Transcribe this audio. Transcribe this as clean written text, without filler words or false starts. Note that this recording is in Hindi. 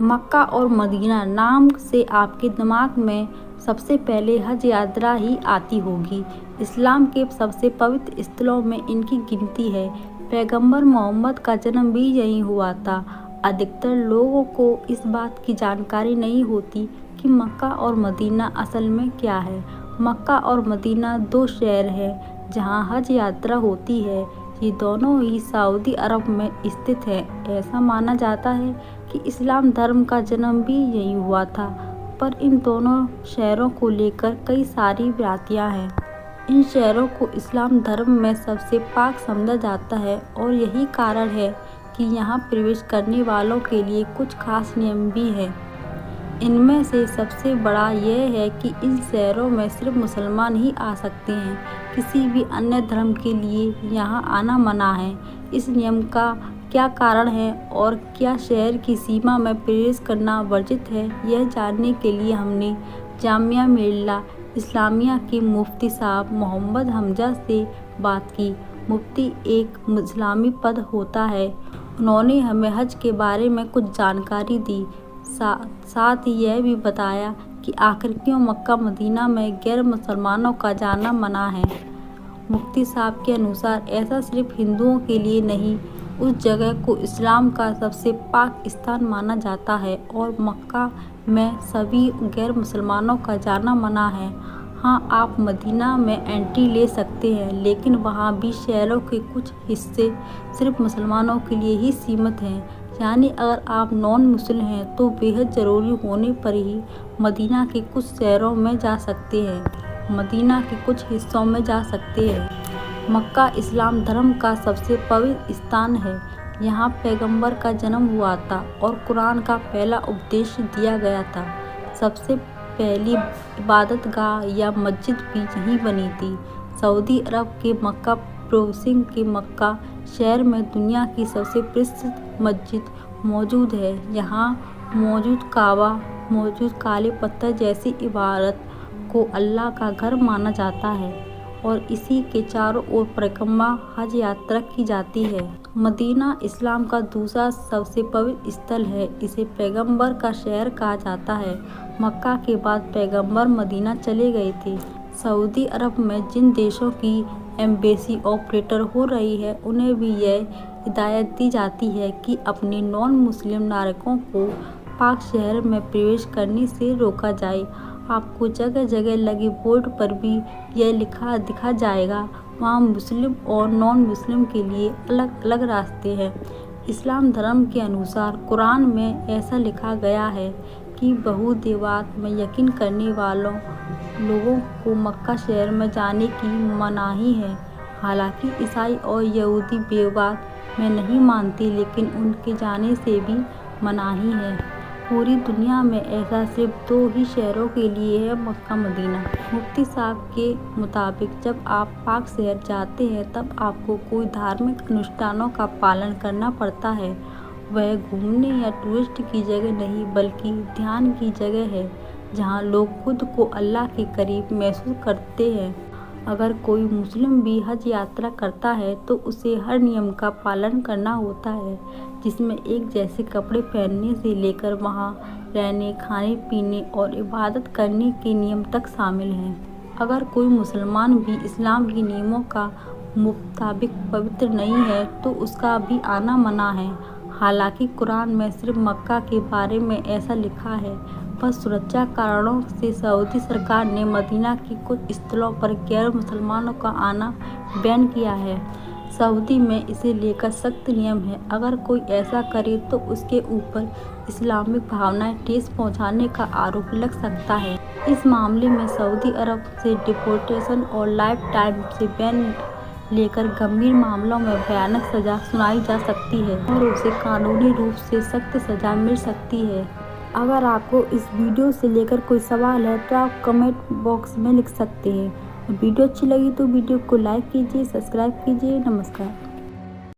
मक्का और मदीना नाम से आपके दिमाग में सबसे पहले हज यात्रा ही आती होगी। इस्लाम के सबसे पवित्र स्थलों में इनकी गिनती है। पैगंबर मोहम्मद का जन्म भी यहीं हुआ था। अधिकतर लोगों को इस बात की जानकारी नहीं होती कि मक्का और मदीना असल में क्या है। मक्का और मदीना दो शहर हैं जहां हज यात्रा होती है। ये दोनों ही सऊदी अरब में स्थित है। ऐसा माना जाता है कि इस्लाम धर्म का जन्म भी यहीं हुआ था, पर इन दोनों शहरों को लेकर कई सारी भ्रांतियाँ हैं। इन शहरों को इस्लाम धर्म में सबसे पाक समझा जाता है और यही कारण है कि यहाँ प्रवेश करने वालों के लिए कुछ खास नियम भी हैं। इनमें से सबसे बड़ा यह है कि इन शहरों में सिर्फ मुसलमान ही आ सकते हैं। किसी भी अन्य धर्म के लिए यहाँ आना मना है। इस नियम का क्या कारण है और क्या शहर की सीमा में प्रवेश करना वर्जित है, यह जानने के लिए हमने जामिया मिल्ला इस्लामिया के मुफ्ती साहब मोहम्मद हमजा से बात की। मुफ्ती एक इस्लामी पद होता है। उन्होंने हमें हज के बारे में कुछ जानकारी दी। साथ ही यह भी बताया कि आखिर क्यों मक्का मदीना में गैर मुसलमानों का जाना मना है। मुफ्ती साहब के अनुसार ऐसा सिर्फ हिंदुओं के लिए नहीं, उस जगह को इस्लाम का सबसे पाक स्थान माना जाता है और मक्का में सभी गैर मुसलमानों का जाना मना है। हाँ, आप मदीना में एंट्री ले सकते हैं, लेकिन वहाँ भी शहरों के कुछ हिस्से सिर्फ मुसलमानों के लिए ही सीमित हैं। यानी अगर आप नॉन मुस्लिम हैं तो बेहद ज़रूरी होने पर ही मदीना के कुछ शहरों में जा सकते हैं, मदीना के कुछ हिस्सों में जा सकते हैं। मक्का इस्लाम धर्म का सबसे पवित्र स्थान है। यहाँ पैगंबर का जन्म हुआ था और कुरान का पहला उपदेश दिया गया था। सबसे पहली इबादतगाह या मस्जिद भी यहीं बनी थी। सऊदी अरब के मक्का प्रोविंस के मक्का शहर में दुनिया की सबसे प्रसिद्ध मस्जिद मौजूद है। यहाँ मौजूद काबा मौजूद काले पत्थर जैसी इबादत को अल्लाह का घर माना जाता है और इसी के चारों ओर परिक्रमा हज यात्रा की जाती है। मदीना इस्लाम का दूसरा सबसे पवित्र स्थल है। इसे पैगंबर का शहर कहा जाता है। मक्का के बाद पैगंबर मदीना चले गए थे। सऊदी अरब में जिन देशों की एम्बेसी ऑपरेटर हो रही है, उन्हें भी यह हिदायत दी जाती है कि अपने नॉन मुस्लिम नागरिकों को पाक शहर में प्रवेश करने से रोका जाए। आपको जगह जगह लगे बोर्ड पर भी यह लिखा दिखा जाएगा। वहाँ मुस्लिम और नॉन मुस्लिम के लिए अलग अलग रास्ते हैं। इस्लाम धर्म के अनुसार कुरान में ऐसा लिखा गया है कि बहुदेवता में यकीन करने वालों लोगों को मक्का शहर में जाने की मनाही है। हालांकि ईसाई और यहूदी बेवात में नहीं मानते, लेकिन उनके जाने से भी मनाही है। पूरी दुनिया में ऐसा सिर्फ दो ही शहरों के लिए है, मक्का मदीना। मुफ्ती साहब के मुताबिक जब आप पाक शहर जाते हैं तब आपको कोई धार्मिक अनुष्ठानों का पालन करना पड़ता है। वह घूमने या टूरिस्ट की जगह नहीं, बल्कि ध्यान की जगह है, जहाँ लोग खुद को अल्लाह के करीब महसूस करते हैं। अगर कोई मुस्लिम भी हज यात्रा करता है तो उसे हर नियम का पालन करना होता है, जिसमें एक जैसे कपड़े पहनने से लेकर वहाँ रहने, खाने पीने और इबादत करने के नियम तक शामिल हैं। अगर कोई मुसलमान भी इस्लाम के नियमों का मुताबिक पवित्र नहीं है तो उसका भी आना मना है। हालांकि कुरान में सिर्फ मक्का के बारे में ऐसा लिखा है, पर सुरक्षा कारणों से सऊदी सरकार ने मदीना के कुछ स्थलों पर गैर मुसलमानों का आना बैन किया है। सऊदी में इसे लेकर सख्त नियम है। अगर कोई ऐसा करे तो उसके ऊपर इस्लामिक भावनाएं ठेस पहुंचाने का आरोप लग सकता है। इस मामले में सऊदी अरब से डिपोर्टेशन और लाइफ टाइम से बैन लेकर गंभीर मामलों में भयानक सजा सुनाई जा सकती है और उसे कानूनी रूप से सख्त सजा मिल सकती है। अगर आपको इस वीडियो से लेकर कोई सवाल है तो आप कमेंट बॉक्स में लिख सकते हैं। वीडियो अच्छी लगी तो वीडियो को लाइक कीजिए, सब्सक्राइब कीजिए। नमस्कार।